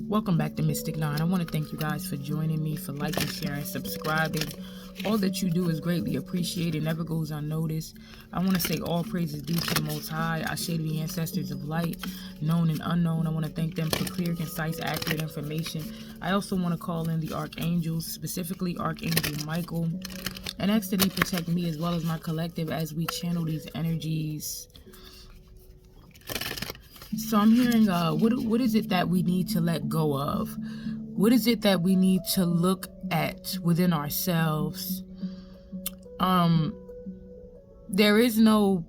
Welcome back to Mystic 9. I want to thank you guys for joining me, for liking, sharing, subscribing. All that you do is greatly appreciated. It never goes unnoticed. I want to say all praise is due to the Most High. I share the ancestors of light, known and unknown. I want to thank them for clear, concise, accurate information. I also want to call in the archangels, specifically Archangel Michael, and ask that they protect me as well as my collective as we channel these energies. So I'm hearing, what is it that we need to let go of? What is it that we need to look at within ourselves? There is no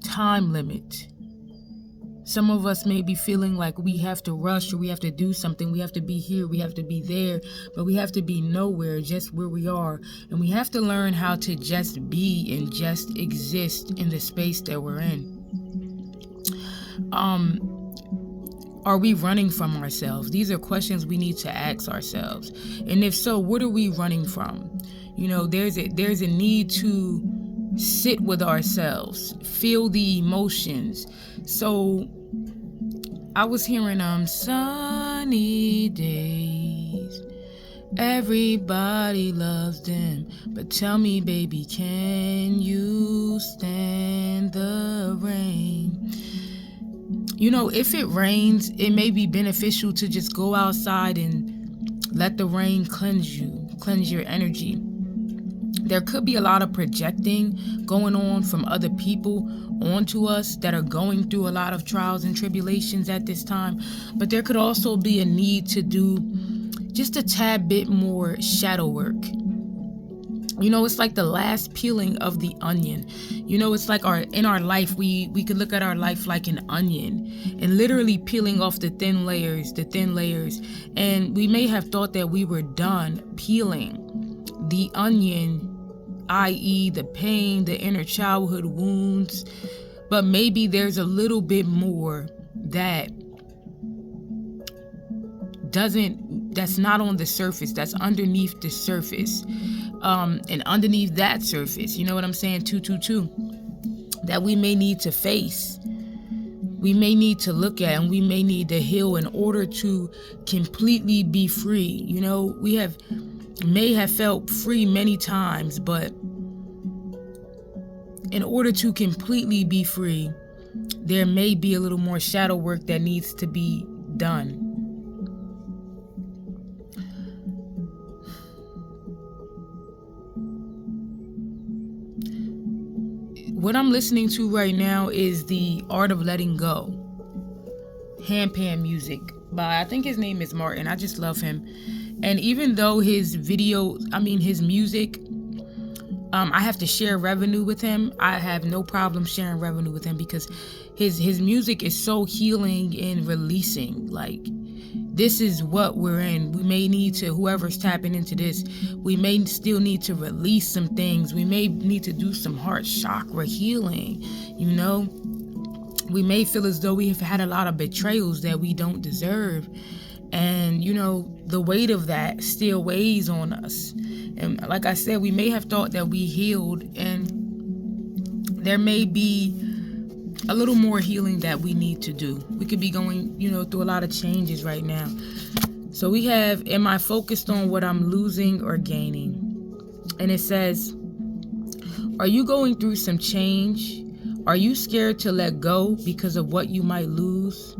time limit. Some of us may be feeling like we have to rush or we have to do something. We have to be here, we have to be there, but we have to be nowhere, just where we are. And we have to learn how to just be and just exist in the space that we're in. Are we running from ourselves? These are questions we need to ask ourselves. And if so, what are we running from? You know, there's a need to sit with ourselves, feel the emotions. So I was hearing sunny days, everybody loves them, but tell me, baby, can you stand the rain? You know, if it rains, it may be beneficial to just go outside and let the rain cleanse you, cleanse your energy. There could be a lot of projecting going on from other people onto us that are going through a lot of trials and tribulations at this time. But there could also be a need to do just a tad bit more shadow work. You know, it's like the last peeling of the onion. You know, it's like in our life, we could look at our life like an onion and literally peeling off the thin layers. And we may have thought that we were done peeling the onion, i.e. the pain, the inner childhood wounds. But maybe there's a little bit more that's not on the surface, that's underneath the surface. And underneath that surface, you know what I'm saying, 222, that we may need to face, we may need to look at, and we may need to heal in order to completely be free. You know, we may have felt free many times, but in order to completely be free, there may be a little more shadow work that needs to be done. What I'm listening to right now is The Art of Letting Go, handpan music by, I think his name is Martin. I just love him. And even though his music, I have to share revenue with him. I have no problem sharing revenue with him because his music is so healing and releasing. Like, this is what we're in. We may need to, whoever's tapping into this, we may still need to release some things. We may need to do some heart chakra healing, you know. We may feel as though we have had a lot of betrayals that we don't deserve. And, you know, the weight of that still weighs on us. And like I said, we may have thought that we healed, and there may be a little more healing that we need to do. We could be going, you know, through a lot of changes right now. So we have, am I focused on what I'm losing or gaining? And it says, are you going through some change? Are you scared to let go because of what you might lose?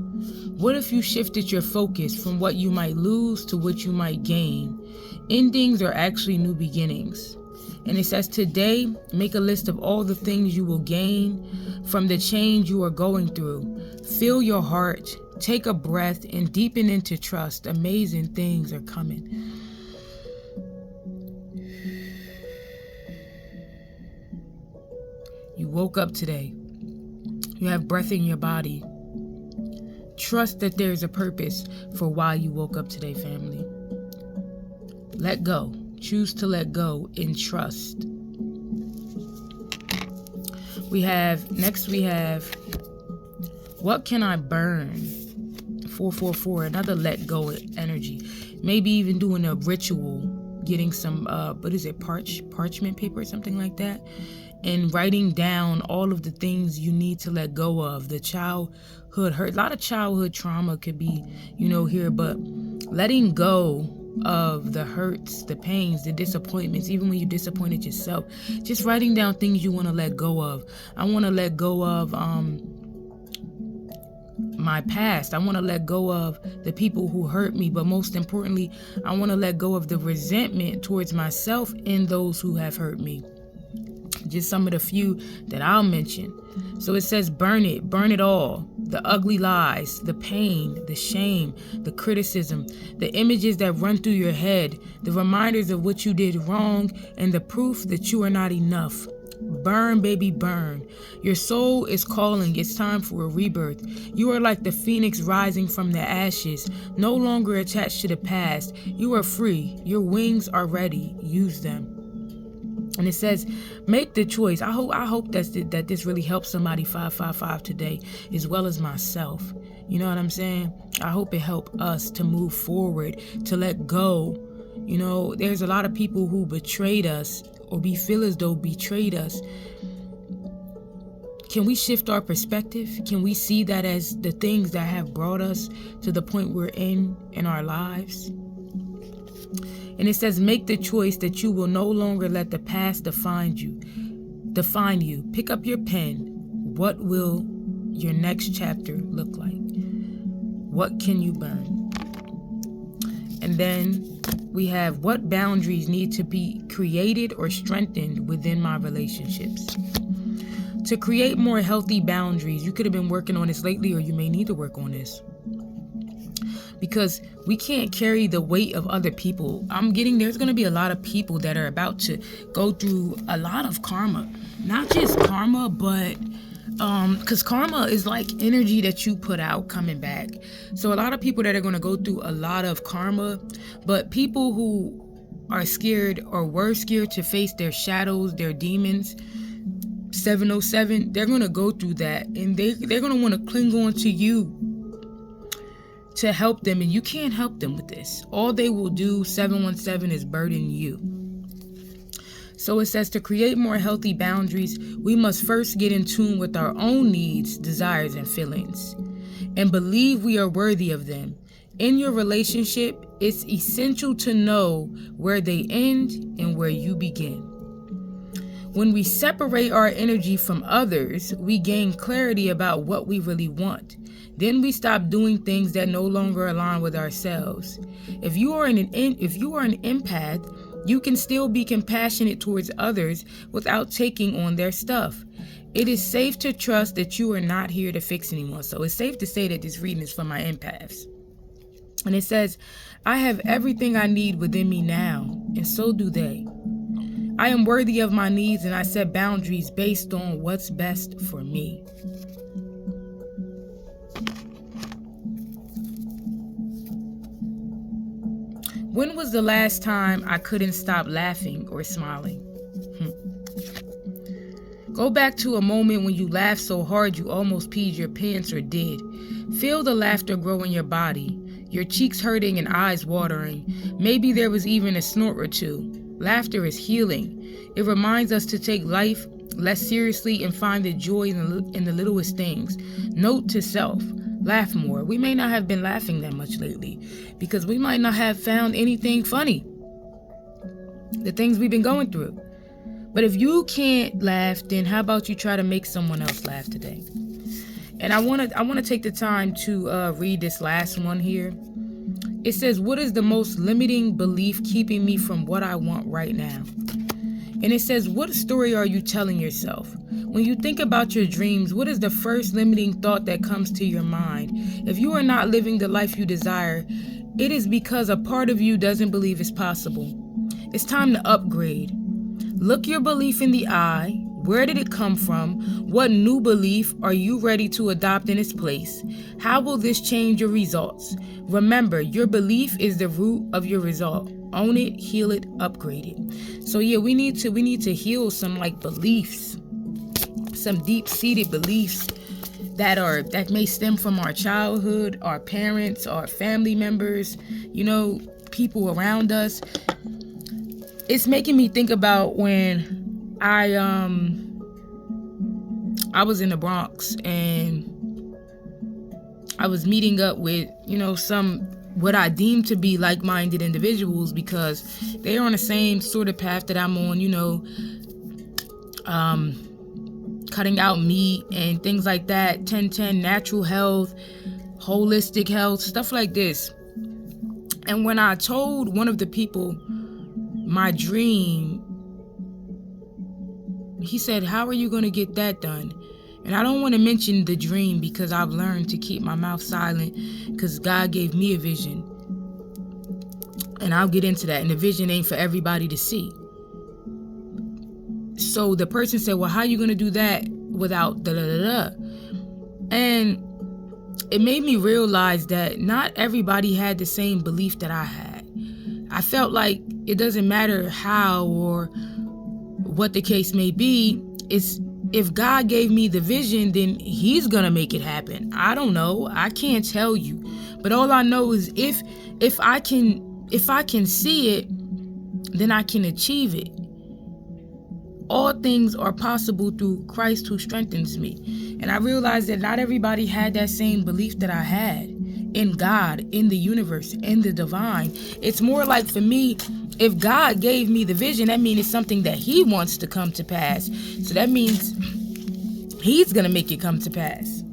What if you shifted your focus from what you might lose to what you might gain? Endings are actually new beginnings. And it says, today, make a list of all the things you will gain from the change you are going through. Feel your heart, take a breath, and deepen into trust. Amazing things are coming. You woke up today. You have breath in your body. Trust that there's a purpose for why you woke up today, family. Let go. Choose to let go in trust. Next we have, what can I burn? 444, another let go energy. Maybe even doing a ritual, getting some, parchment paper or something like that. and writing down all of the things you need to let go of. The childhood hurt, a lot of childhood trauma could be, here, but letting go of the hurts, the pains, the disappointments, even when you disappointed yourself, just writing down things you want to let go of. I want to let go of my past. I want to let go of the people who hurt me, but most importantly, I want to let go of the resentment towards myself and those who have hurt me. Just some of the few that I'll mention. So it says, burn it all. The ugly lies, the pain, the shame, the criticism, the images that run through your head, the reminders of what you did wrong, and the proof that you are not enough. Burn, baby, burn. Your soul is calling. It's time for a rebirth. You are like the phoenix rising from the ashes, no longer attached to the past. You are free. Your wings are ready. Use them. And it says, make the choice. I hope that this really helps somebody 555 today, as well as myself. You know what I'm saying? I hope it helped us to move forward, to let go. There's a lot of people who betrayed us, or we feel as though betrayed us. Can we shift our perspective? Can we see that as the things that have brought us to the point we're in our lives? And it says, make the choice that you will no longer let the past define you. Pick up your pen. What will your next chapter look like? What can you burn? And then we have, what boundaries need to be created or strengthened within my relationships? To create more healthy boundaries, you could have been working on this lately, or you may need to work on this. Because we can't carry the weight of other people. There's going to be a lot of people that are about to go through a lot of karma. Not just karma, but because karma is like energy that you put out coming back. So a lot of people that are going to go through a lot of karma, but people who are scared or were scared to face their shadows, their demons, 707, they're going to go through that, and they're going to want to cling on to you to help them, and you can't help them with this. All they will do, 717, is burden you. So it says, to create more healthy boundaries, we must first get in tune with our own needs, desires, and feelings, and believe we are worthy of them. In your relationship, it's essential to know where they end and where you begin. When we separate our energy from others, we gain clarity about what we really want. Then we stop doing things that no longer align with ourselves. If you are an empath, you can still be compassionate towards others without taking on their stuff. It is safe to trust that you are not here to fix anyone. So it's safe to say that this reading is for my empaths. And it says, I have everything I need within me now, and so do they. I am worthy of my needs, and I set boundaries based on what's best for me. When was the last time I couldn't stop laughing or smiling? Go back to a moment when you laughed so hard you almost peed your pants or did. Feel the laughter grow in your body, your cheeks hurting and eyes watering. Maybe there was even a snort or two. Laughter is healing. It reminds us to take life less seriously and find the joy in the littlest things. Note to self, laugh more. We may not have been laughing that much lately because we might not have found anything funny. The things we've been going through. But if you can't laugh, then how about you try to make someone else laugh today? And I want to take the time to read this last one here. It says, what is the most limiting belief keeping me from what I want right now? And it says, what story are you telling yourself? When you think about your dreams, what is the first limiting thought that comes to your mind? If you are not living the life you desire, it is because a part of you doesn't believe it's possible. It's time to upgrade. Look your belief in the eye. Where did it come from? What new belief are you ready to adopt in its place? How will this change your results? Remember, your belief is the root of your result. Own it, heal it, upgrade it. So yeah, we need to heal some beliefs, some deep-seated beliefs that may stem from our childhood, our parents, our family members, people around us. It's making me think about when I I was in the Bronx and I was meeting up with, some what I deem to be like-minded individuals because they're on the same sort of path that I'm on, cutting out meat and things like that, 10-10, natural health, holistic health, stuff like this. And when I told one of the people my dream, he said, "How are you going to get that done?" And I don't want to mention the dream because I've learned to keep my mouth silent because God gave me a vision. And I'll get into that. And the vision ain't for everybody to see. So the person said, "Well, how are you going to do that without da-da-da-da?" And it made me realize that not everybody had the same belief that I had. I felt like it doesn't matter how or what the case may be. It's if God gave me the vision, then he's going to make it happen. I don't know. I can't tell you. But all I know is if I can see it, then I can achieve it. All things are possible through Christ who strengthens me. And I realized that not everybody had that same belief that I had in God, in the universe, in the divine. It's more like for me, if God gave me the vision, that means it's something that he wants to come to pass. So that means he's going to make it come to pass.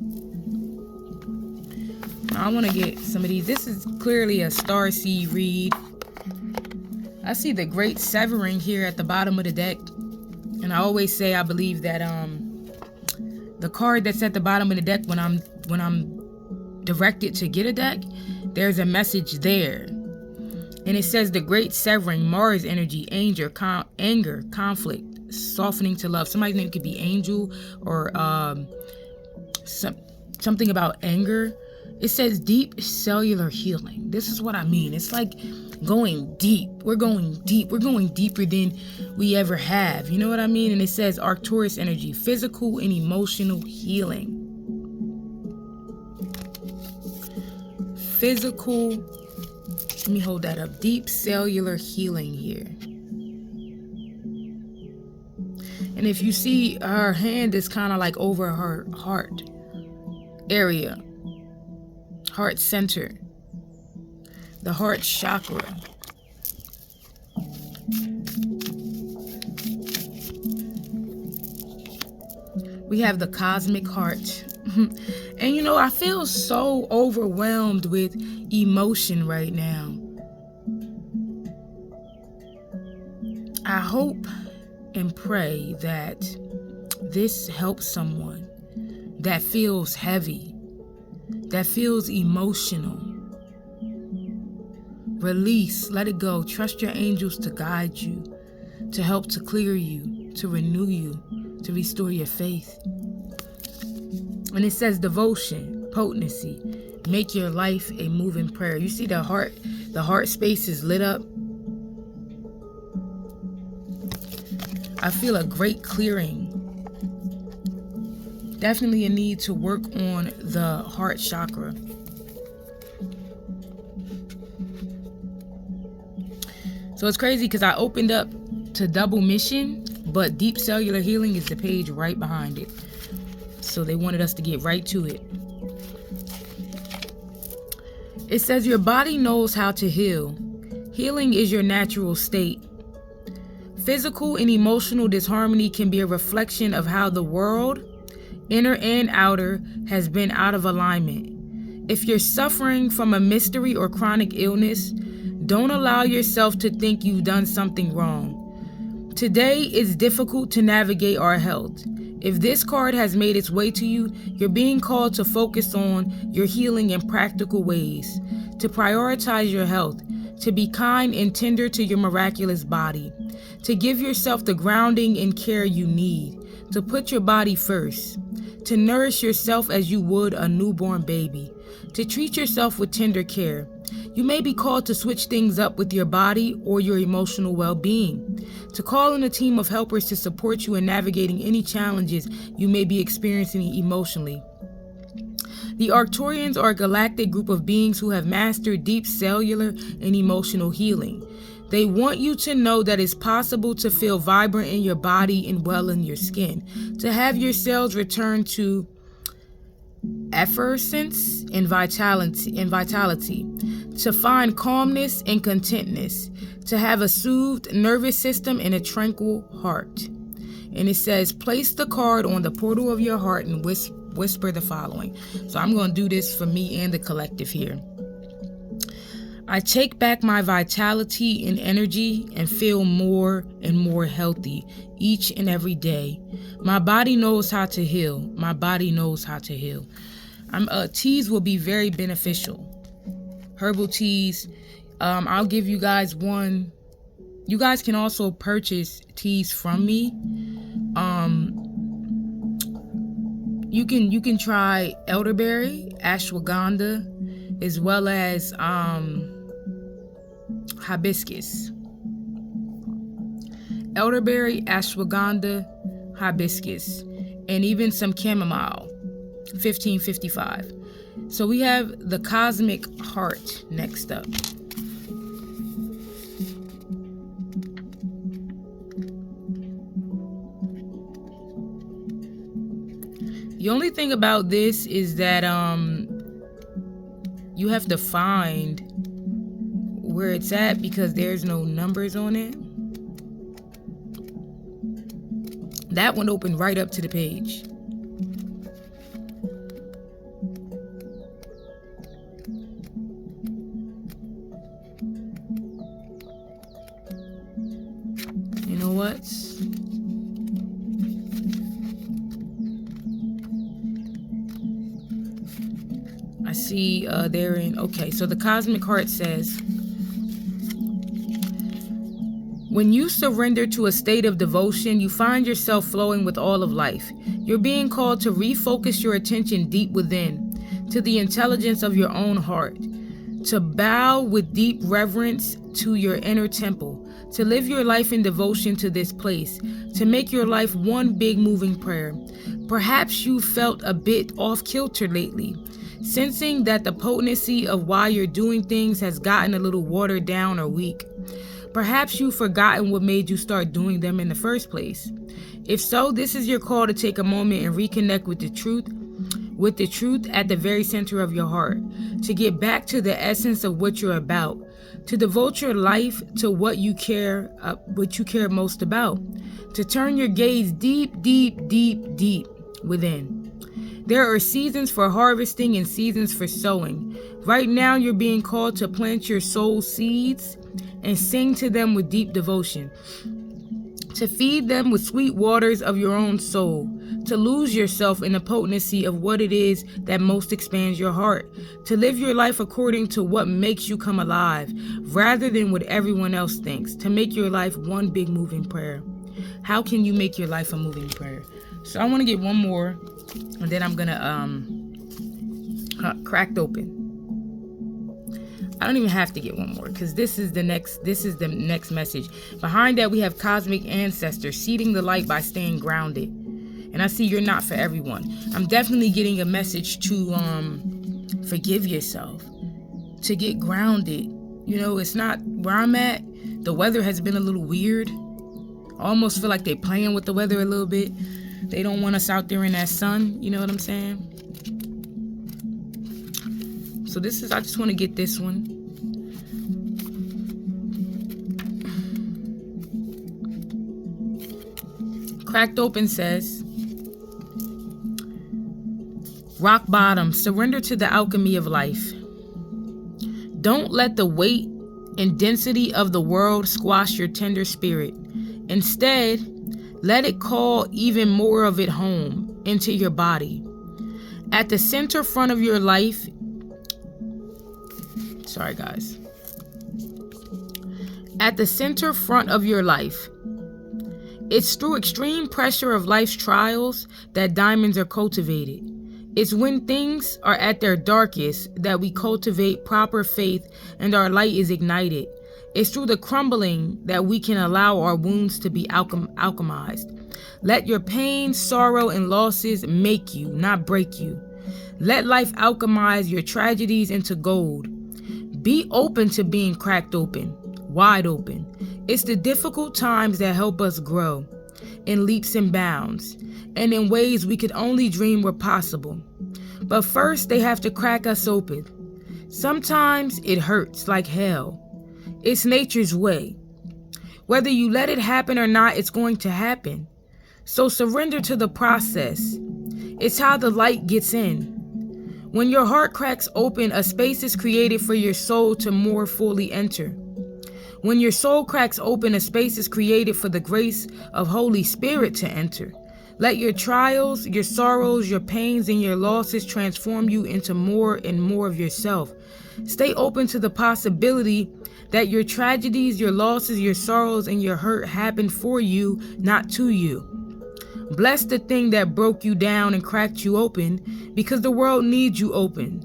I want to get some of these. This is clearly a starseed read. I see the great severing here at the bottom of the deck. And I always say I believe that the card that's at the bottom of the deck when I'm directed to get a deck, there's a message there. And it says the great severing, Mars energy, anger, conflict, softening to love. Somebody's name could be Angel or something about anger. It says deep cellular healing. This is what I mean. It's like going deep. We're going deep. We're going deeper than we ever have. You know what I mean? And it says Arcturus energy, physical and emotional healing. Physical, let me hold that up. Deep cellular healing here. And if you see, her hand is kind of like over her heart area. Heart center, the heart chakra. We have the cosmic heart. And I feel so overwhelmed with emotion right now. I hope and pray that this helps someone that feels heavy, that feels emotional. Release, let it go. Trust your angels to guide you, to help to clear you, to renew you, to restore your faith. And it says devotion, potency, make your life a moving prayer. You see the heart space is lit up. I feel a great clearing. Definitely a need to work on the heart chakra. So it's crazy because I opened up to double mission, but deep cellular healing is the page right behind it. So they wanted us to get right to it. It says your body knows how to heal. Healing is your natural state. Physical and emotional disharmony can be a reflection of how the world, inner and outer, has been out of alignment. If you're suffering from a mystery or chronic illness, don't allow yourself to think you've done something wrong. Today is difficult to navigate our health. If this card has made its way to you, you're being called to focus on your healing in practical ways, to prioritize your health, to be kind and tender to your miraculous body, to give yourself the grounding and care you need, to put your body first, to nourish yourself as you would a newborn baby, to treat yourself with tender care. You may be called to switch things up with your body or your emotional well-being, to call in a team of helpers to support you in navigating any challenges you may be experiencing emotionally. The Arcturians are a galactic group of beings who have mastered deep cellular and emotional healing. They want you to know that it's possible to feel vibrant in your body and well in your skin, to have your cells return to effervescence and vitality, to find calmness and contentness, to have a soothed nervous system and a tranquil heart. And it says, place the card on the portal of your heart and whisper the following. So I'm going to do this for me and the collective here. I take back my vitality and energy and feel more and more healthy each and every day. My body knows how to heal. My body knows how to heal. Teas will be very beneficial. Herbal teas. I'll give you guys one. You guys can also purchase teas from me. You can try elderberry, ashwagandha, as well as hibiscus. Elderberry, ashwagandha, hibiscus, and even some chamomile. 1555. So we have the cosmic heart next up. The only thing about this is that you have to find where it's at because there's no numbers on it. That one opened right up to the page. You know what? I see they're in. Okay, so the cosmic heart says, when you surrender to a state of devotion, you find yourself flowing with all of life. You're being called to refocus your attention deep within, to the intelligence of your own heart, to bow with deep reverence to your inner temple, to live your life in devotion to this place, to make your life one big moving prayer. Perhaps you felt a bit off kilter lately, sensing that the potency of why you're doing things has gotten a little watered down or weak. Perhaps you've forgotten what made you start doing them in the first place. If so, this is your call to take a moment and reconnect with the truth at the very center of your heart, to get back to the essence of what you're about, to devote your life to what you care most about, to turn your gaze deep within. There are seasons for harvesting and seasons for sowing. Right now, you're being called to plant your soul seeds and sing to them with deep devotion, to feed them with sweet waters of your own soul, to lose yourself in the potency of what it is that most expands your heart, to live your life according to what makes you come alive, rather than what everyone else thinks, to make your life one big moving prayer. How can you make your life a moving prayer? So I want to get one more, and then I'm gonna cracked open. I don't even have to get one more because this is the next message. Behind that, we have cosmic ancestors seeding the light by staying grounded. And I see you're not for everyone. I'm definitely getting a message to forgive yourself, to get grounded. You know, it's not where I'm at. The weather has been a little weird. I almost feel like they're playing with the weather a little bit. They don't want us out there in that sun. You know what I'm saying? So I just want to get this one. Cracked Open says, rock bottom, surrender to the alchemy of life. Don't let the weight and density of the world squash your tender spirit. Instead, let it call even more of it home into your body. At the center front of your life, At the center front of your life, it's through extreme pressure of life's trials that diamonds are cultivated. It's when things are at their darkest that we cultivate proper faith and our light is ignited. It's through the crumbling that we can allow our wounds to be alchemized. Let your pain, sorrow, and losses make you, not break you. Let life alchemize your tragedies into gold. Be open to being cracked open. wide open. It's the difficult times that help us grow in leaps and bounds, and in ways we could only dream were possible. But first, they have to crack us open. Sometimes it hurts like hell. It's nature's way. Whether you let it happen or not, it's going to happen. So surrender to the process. It's how the light gets in. When your heart cracks open, a space is created for your soul to more fully enter. When your soul cracks open, a space is created for the grace of Holy Spirit to enter. Let your trials, your sorrows, your pains, and your losses transform you into more and more of yourself. Stay open to the possibility that your tragedies, your losses, your sorrows, and your hurt happen for you, not to you. Bless the thing that broke you down and cracked you open, because the world needs you open.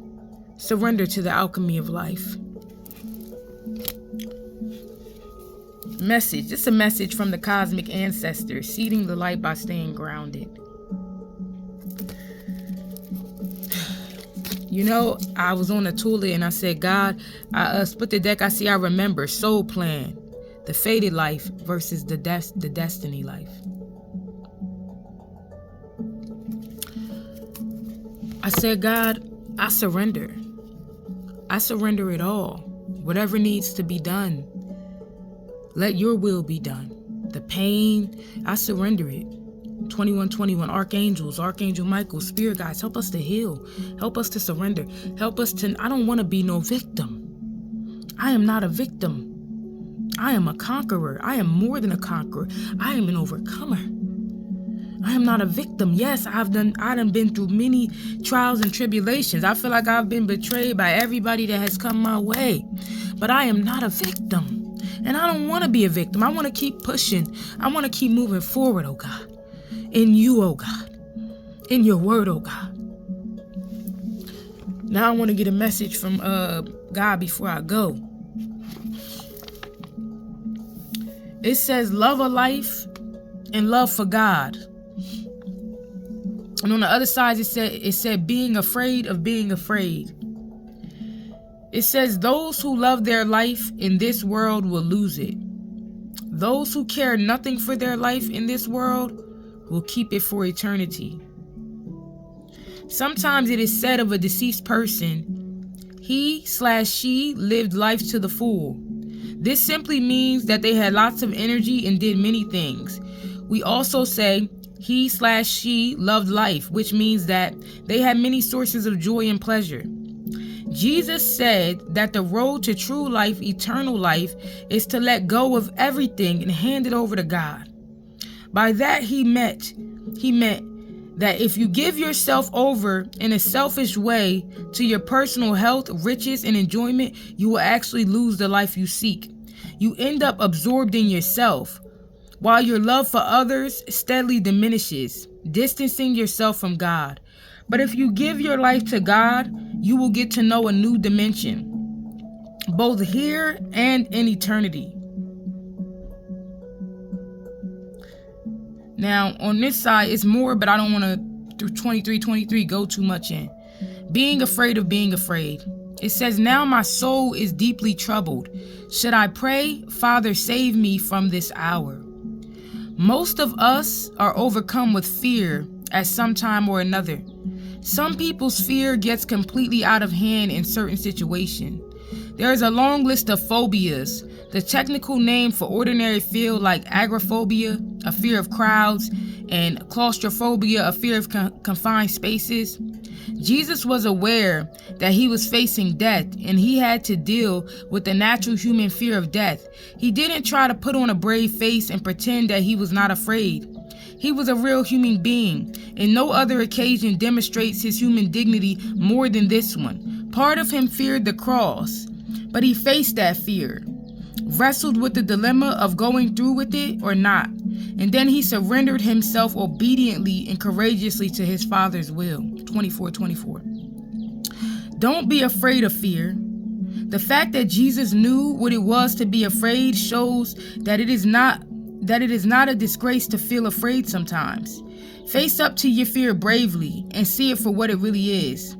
Surrender to the alchemy of life. Message. This is a message from the cosmic ancestors, seeding the light by staying grounded. You know, I was on the toilet and I said, God, I split the deck. I remember soul plan, the fated life versus the destiny life. I said, God, I surrender. I surrender it all. Whatever needs to be done. Let your will be done. The pain, I surrender it. 2121, archangels, Archangel Michael, spirit guides, help us to heal. Help us to surrender. Help us to, I don't want to be no victim. I am not a victim. I am a conqueror. I am more than a conqueror. I am an overcomer. I am not a victim. Yes, I done been through many trials and tribulations. I feel like I've been betrayed by everybody that has come my way. But I am not a victim. And I don't want to be a victim. I want to keep pushing. I want to keep moving forward, oh God. In you, oh God. In your word, oh God. Now I want to get a message from God before I go. It says, love of life and love for God. And on the other side, it said being afraid of being afraid. It says, those who love their life in this world will lose it. Those who care nothing for their life in this world will keep it for eternity. Sometimes it is said of a deceased person, he/she lived life to the full. This simply means that they had lots of energy and did many things. We also say he/she loved life, which means that they had many sources of joy and pleasure. Jesus said that the road to true life, eternal life, is to let go of everything and hand it over to God. By that he meant that if you give yourself over in a selfish way to your personal health, riches, and enjoyment, you will actually lose the life you seek. You end up absorbed in yourself, while your love for others steadily diminishes, distancing yourself from God. But if you give your life to God, you will get to know a new dimension, both here and in eternity. Now, on this side, it's more, but I don't want to, through 2323, go too much in. Being afraid of being afraid. It says, now my soul is deeply troubled. Should I pray? Father, save me from this hour. Most of us are overcome with fear at some time or another. Some people's fear gets completely out of hand in certain situations. There is a long list of phobias. The technical name for ordinary fear, like agoraphobia, a fear of crowds, and claustrophobia, a fear of confined spaces. Jesus was aware that he was facing death, and he had to deal with the natural human fear of death. He didn't try to put on a brave face and pretend that he was not afraid. He was a real human being, and no other occasion demonstrates his human dignity more than this one. Part of him feared the cross, but he faced that fear, wrestled with the dilemma of going through with it or not, and then he surrendered himself obediently and courageously to his Father's will. 24:24. Don't be afraid of fear. The fact that Jesus knew what it was to be afraid shows that it is not a disgrace to feel afraid sometimes. Face up to your fear bravely and see it for what it really is.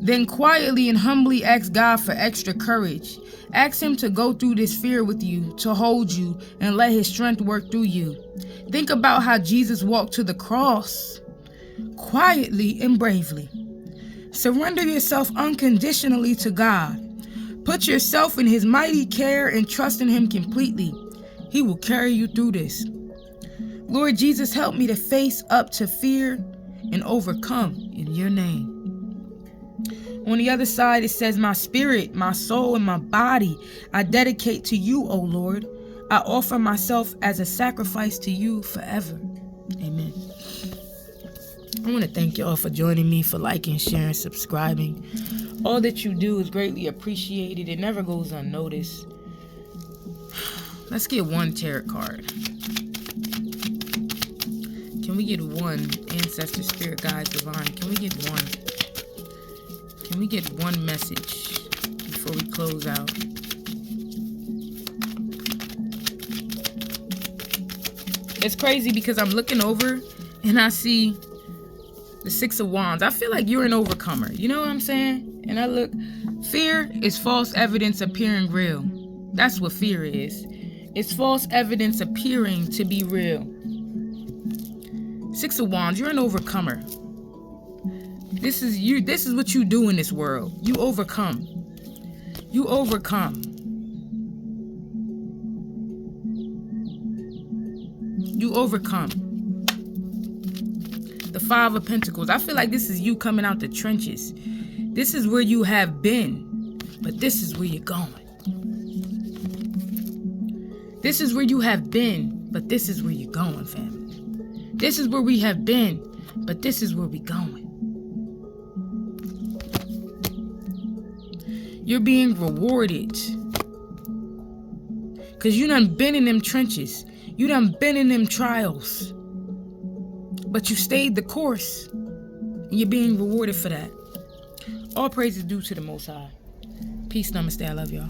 Then quietly and humbly ask God for extra courage. Ask him to go through this fear with you, to hold you, and let his strength work through you. Think about how Jesus walked to the cross, quietly and bravely. Surrender yourself unconditionally to God. Put yourself in his mighty care and trust in him completely. He will carry you through this. Lord Jesus, help me to face up to fear and overcome in your name. On the other side, it says, my spirit, my soul, and my body, I dedicate to you, O Lord. I offer myself as a sacrifice to you forever. Amen. I want to thank you all for joining me, for liking, sharing, subscribing. All that you do is greatly appreciated. It never goes unnoticed. Let's get one tarot card. Can we get one? Ancestor, spirit, guides, divine. Can we get one? Can we get one message before we close out? It's crazy because I'm looking over and I see the Six of Wands. I feel like you're an overcomer. You know what I'm saying? And I look, fear is false evidence appearing real. That's what fear is. It's false evidence appearing to be real. Six of Wands, you're an overcomer. This is you. This is what you do in this world. You overcome. You overcome. You overcome. The Five of Pentacles. I feel like this is you coming out the trenches. This is where you have been, but this is where you're going. This is where you have been, but this is where you're going, family. This is where we have been, but this is where we're going. You're being rewarded. Because you done been in them trenches. You done been in them trials. But you stayed the course. And you're being rewarded for that. All praise is due to the Most High. Peace, namaste. I love y'all.